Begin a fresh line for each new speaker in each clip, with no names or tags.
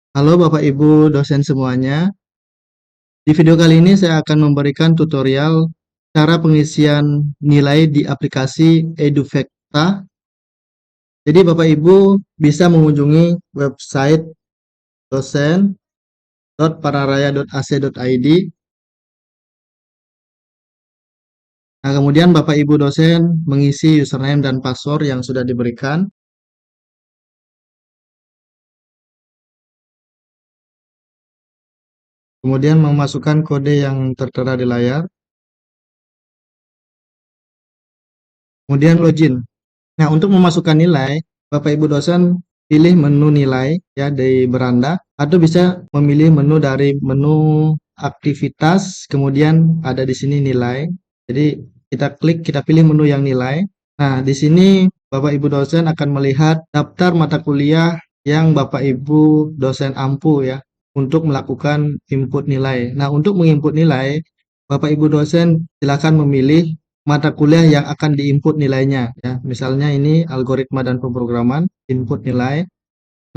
Halo Bapak Ibu dosen semuanya. Di video kali ini saya akan memberikan tutorial cara pengisian nilai di aplikasi Edufacta. Jadi Bapak Ibu bisa mengunjungi website dosen.pararaya.ac.id. Nah, kemudian Bapak Ibu dosen mengisi username dan password yang sudah diberikan. Kemudian memasukkan kode yang tertera di layar. Kemudian login. Nah, untuk memasukkan nilai, Bapak Ibu dosen pilih menu nilai ya di beranda atau bisa memilih menu dari menu aktivitas, kemudian ada di sini nilai. Jadi kita klik, kita pilih menu yang nilai. Nah, di sini Bapak Ibu dosen akan melihat daftar mata kuliah yang Bapak Ibu dosen ampu ya untuk melakukan input nilai. Nah, untuk menginput nilai, Bapak Ibu dosen silakan memilih mata kuliah yang akan diinput nilainya ya. Misalnya ini algoritma dan pemrograman, input nilai.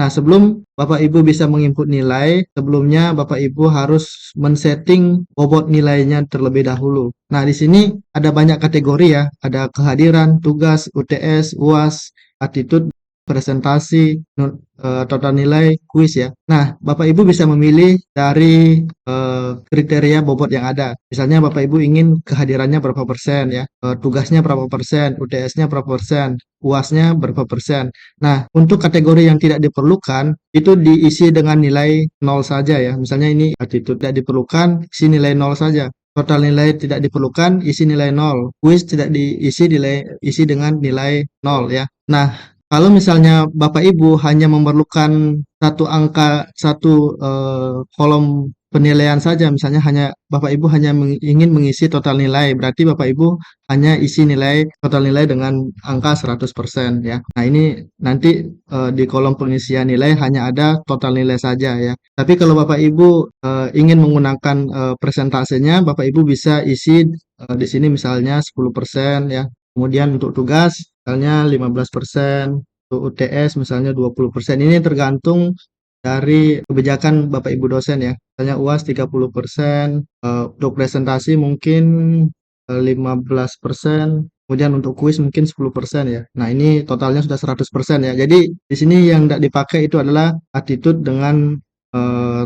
Nah, sebelum Bapak Ibu bisa menginput nilai, sebelumnya Bapak Ibu harus men-setting bobot nilainya terlebih dahulu. Nah, di sini ada banyak kategori ya, ada kehadiran, tugas, UTS, UAS, attitude, presentasi, total nilai, kuis ya. Nah, Bapak Ibu bisa memilih dari kriteria bobot yang ada. Misalnya Bapak Ibu ingin kehadirannya berapa persen ya, tugasnya berapa persen, UTS-nya berapa persen, UAS-nya berapa persen. Nah, untuk kategori yang tidak diperlukan, itu diisi dengan nilai nol saja ya. Misalnya ini attitude tidak diperlukan, isi nilai nol saja. Total nilai tidak diperlukan, isi nilai nol. Quiz tidak diisi isi dengan nilai nol ya. Nah, kalau misalnya Bapak Ibu hanya memerlukan satu angka, satu kolom penilaian saja, misalnya hanya Bapak Ibu hanya ingin mengisi total nilai, berarti Bapak Ibu hanya isi nilai total nilai dengan angka 100% ya. Nah, ini nanti di kolom pengisian nilai hanya ada total nilai saja ya. Tapi kalau Bapak Ibu ingin menggunakan presentasenya, Bapak Ibu bisa isi di sini misalnya 10% ya. Kemudian untuk tugas misalnya 15%, untuk UTS misalnya 20%. Ini tergantung dari kebijakan Bapak Ibu dosen ya. Misalnya UAS 30%, untuk presentasi mungkin 15%, kemudian untuk kuis mungkin 10% ya. Nah, ini totalnya sudah 100% ya. Jadi di sini yang tidak dipakai itu adalah attitude dengan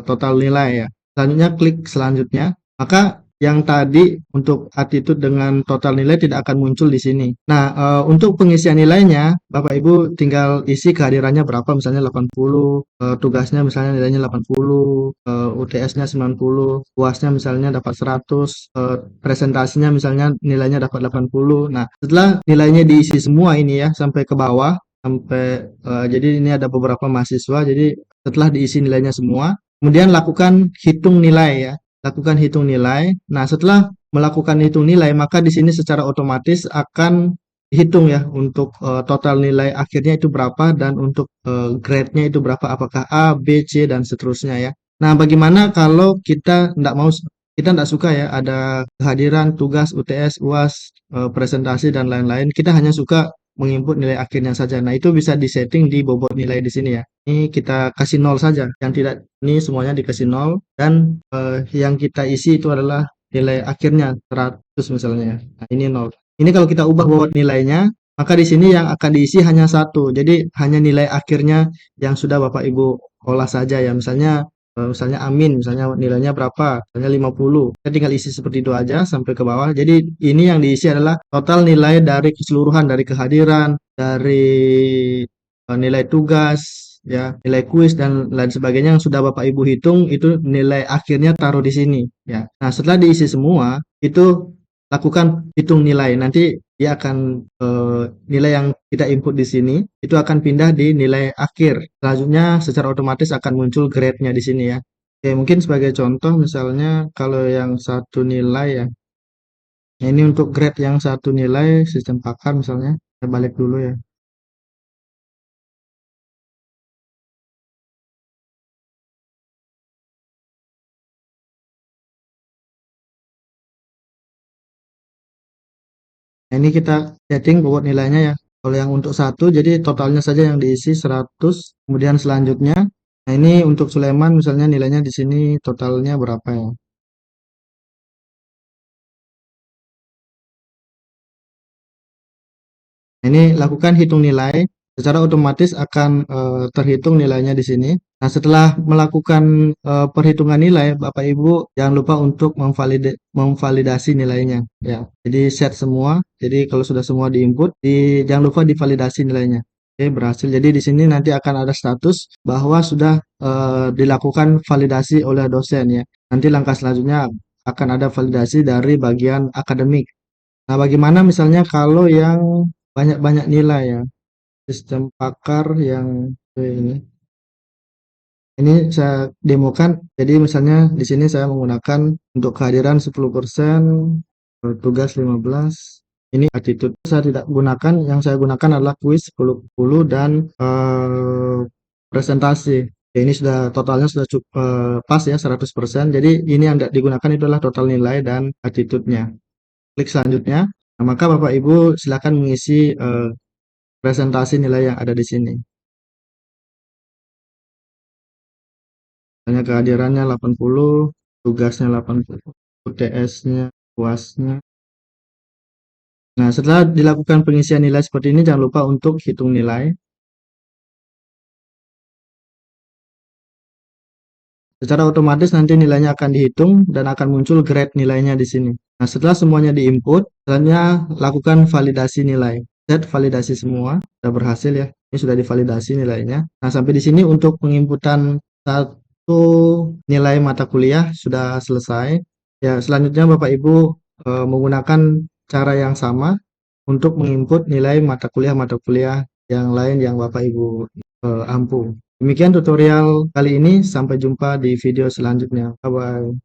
total nilai ya. Selanjutnya klik selanjutnya, maka yang tadi untuk attitude dengan total nilai tidak akan muncul di sini. Nah, untuk pengisian nilainya, Bapak Ibu tinggal isi kehadirannya berapa, misalnya 80, tugasnya misalnya nilainya 80, UTS-nya 90, UAS-nya misalnya dapat 100, presentasinya misalnya nilainya dapat 80. Nah, setelah nilainya diisi semua ini ya, sampai ke bawah, sampai jadi ini ada beberapa mahasiswa, jadi setelah diisi nilainya semua, kemudian lakukan hitung nilai ya. Lakukan hitung nilai. Nah, setelah melakukan hitung nilai, maka di sini secara otomatis akan dihitung ya untuk total nilai akhirnya itu berapa dan untuk grade-nya itu berapa, apakah A, B, C dan seterusnya ya. Nah, bagaimana kalau kita tidak suka ya ada kehadiran, tugas, UTS, UAS, presentasi dan lain-lain. Kita hanya suka menginput nilai akhirnya saja. Nah, itu bisa disetting di bobot nilai di sini ya. Ini kita kasih nol saja. Yang tidak ini semuanya dikasih nol dan yang kita isi itu adalah nilai akhirnya 100 misalnya ya. Nah, ini nol. Ini kalau kita ubah bobot nilainya, maka di sini yang akan diisi hanya satu. Jadi hanya nilai akhirnya yang sudah Bapak Ibu olah saja ya. Misalnya Amin, misalnya nilainya berapa? Misalnya 50. Kita tinggal isi seperti itu aja sampai ke bawah. Jadi ini yang diisi adalah total nilai dari keseluruhan, dari kehadiran, dari nilai tugas, ya, nilai kuis dan lain sebagainya yang sudah Bapak Ibu hitung itu nilai akhirnya taruh di sini, ya. Nah, setelah diisi semua, itu lakukan hitung nilai. Nanti dia akan nilai yang kita input di sini itu akan pindah di nilai akhir. Selanjutnya secara otomatis akan muncul grade-nya di sini ya. Oke, mungkin sebagai contoh misalnya kalau yang satu nilai ya. Nah, ini untuk grade yang satu nilai sistem pakar misalnya. Saya balik dulu ya. Nah, ini kita setting bobot nilainya ya. Kalau yang untuk satu, jadi totalnya saja yang diisi 100. Kemudian selanjutnya, Nah, ini untuk Sulaiman misalnya nilainya di sini totalnya berapa ya? Ini lakukan hitung nilai, secara otomatis akan terhitung nilainya di sini. Nah, setelah melakukan perhitungan nilai, Bapak Ibu jangan lupa untuk memvalidasi nilainya. Ya, jadi set semua. Jadi kalau sudah semua diinput, jangan lupa divalidasi nilainya. Oke, berhasil. Jadi di sini nanti akan ada status bahwa sudah dilakukan validasi oleh dosen ya. Nanti langkah selanjutnya akan ada validasi dari bagian akademik. Nah, bagaimana misalnya kalau yang banyak-banyak nilai ya, sistem pakar yang ini saya demokan. Jadi misalnya di sini saya menggunakan untuk kehadiran 10%, tugas 15. Ini attitude saya tidak gunakan, yang saya gunakan adalah kuis 10 dan presentasi. Ya, ini sudah totalnya sudah cukup pas ya 100%. Jadi ini yang tidak digunakan itu adalah total nilai dan attitude-nya. Klik selanjutnya. Nah, maka Bapak Ibu silakan mengisi presentasi nilai yang ada di sini. Misalnya kehadirannya 80, tugasnya 80, UTS-nya, UAS-nya. Nah, setelah dilakukan pengisian nilai seperti ini, jangan lupa untuk hitung nilai. Secara otomatis nanti nilainya akan dihitung dan akan muncul grade nilainya di sini. Nah, setelah semuanya diinput, selanjutnya lakukan validasi nilai. Set validasi semua, sudah berhasil ya. Ini sudah divalidasi nilainya. Nah, sampai di sini untuk penginputan satu nilai mata kuliah sudah selesai. Ya, selanjutnya Bapak Ibu menggunakan cara yang sama untuk menginput nilai mata kuliah yang lain yang Bapak Ibu ampu. Demikian tutorial kali ini, sampai jumpa di video selanjutnya. Bye bye.